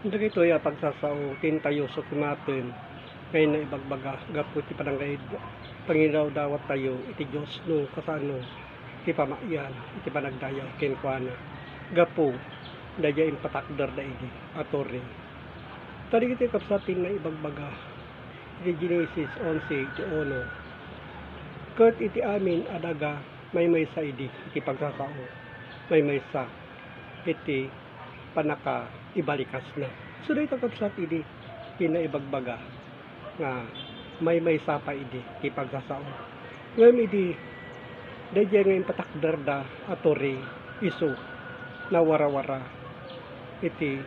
Dagito ya pagsasao tayo sa kumaten kay na ibagbaga gapu ti pananggaid Panginoon dawat tayo iti Dios no kasano ti pamayan iti panagdayaw ken kuana gapu daya impatakder da idi atore tadi kiti kapsatin na ibagbaga iti Genesis 11 iti 1 ket iti amin adaga may sa idi iti pagsasao may sa iti panaka ibalikas na. So dito kapsat idi pinaibagbaga nga may sapa idi ti pagsasao. Ngem idi dayjay nga impatakder da atore isu na warawara iti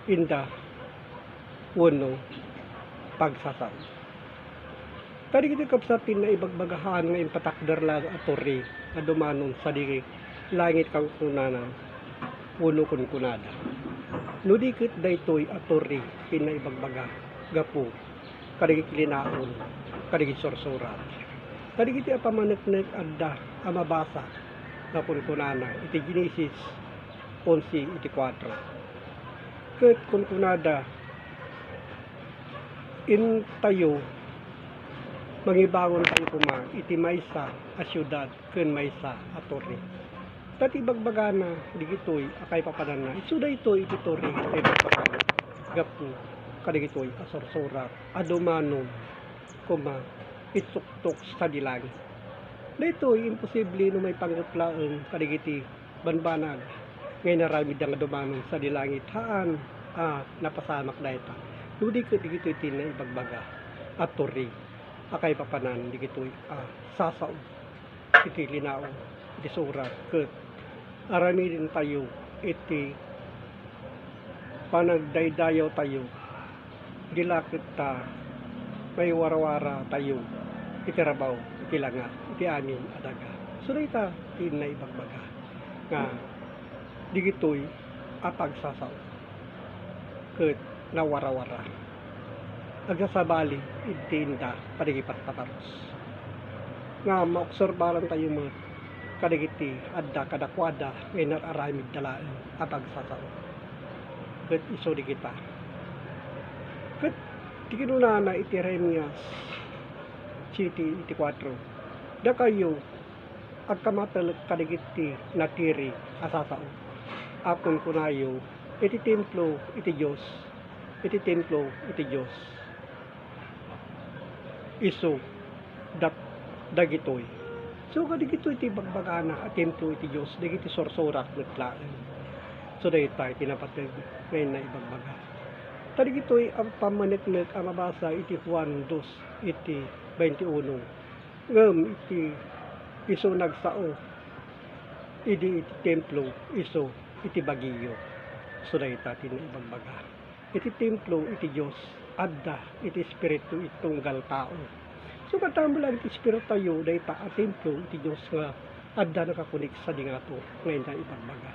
inda uno pagsasao. Tadi kiti kapsat pinaibagbagaan nga impatakder la atore na dumanon sa di langit kang kunanan uno kun kunada. Nudikit daytoy atore pinaibagbaga gapu kadagit linaon kadagit sorsorat. Kadagiti apamaneknek adda amabasa na kun kunana iti Genesis 11 iti 4. Ket kun kunada in tayo mangibangon tayo kuma iti maysa a syudad ken maysa a torre. Tati bagbagana digitoy akay papanana isuda itoy iti torre iti bagbagana gapu kadigitoy asorsorat adumanon kuma itsuktok sa dilangit. Daytoy imposible no may panggutlaeng kadigiti banbanag ngay naramid ang adumanon sa dilangit haan napasamak dayta. Ludi ket digitoy tinay ibagbaga at torre akay papanan digitoy sasao iti linaon iti surat ket arami din tayo iti panagdaydayaw tayo dilakit ta may warawara tayo iti rabaw iti langa iti amin adaga. So dayta tinay ibagbaga nga digitoy pagsasao ket nawarawara agasabali iti inda padigipat pataros nga maobserbaran tayo mo kadagiti adda kadakwada ngay nararamid dalaen pagsasao ket iso di kita ket ti kinunana iti Jeremias city iti 4 da kayo agkamatalek kadagiti natiri asasao akon kunayo iti templo iti Dios iso dagitoy. So kadigitoy iti bagbagana at templo iti Dios dagiti sorsorat metlaen. So dayta tinapateg ngayon na ibagbaga. Kadigitoy ang pamaneknek ang mabasa iti Juan 2 iti 21. Ngem iti iso nagsao iti templo iso iti bagiyo. So dayta tinibagbaga. Iti templo iti Dios adda iti espiritu itunggal tao. So katambulan iti espiritu tayo dayta a templo iti Dios nga adda nakakunik sa dingato ngayon na ibagbaga.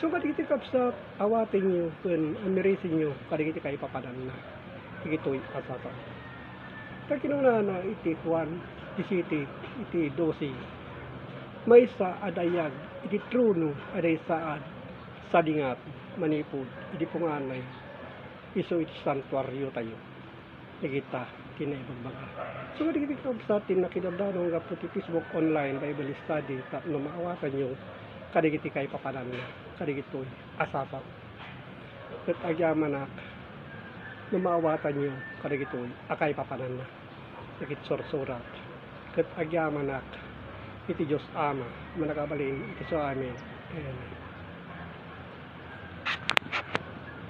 So kadagiti kapsat awaten nyo ken amirisin nyo kadagiti kay papanan na igitoy asasa. Ta kinunana iti Juan 17 iti 12 maysa adayag iti trono aday saad sa dingat manipod iti punganay iso iti santuario tayo nagita tinaibagbaga. So kadagiti kapsatin na kinabdanong nga puti Facebook online Bible study no maawatan nyo kadagiti kay papanan na kadigitoy asasa ket agyamanak no maawatan nyo kadigitoy akay papanan na dagit sorsorat ket agyamanak iti Dios Ama manakabalin iti so amin. Amen.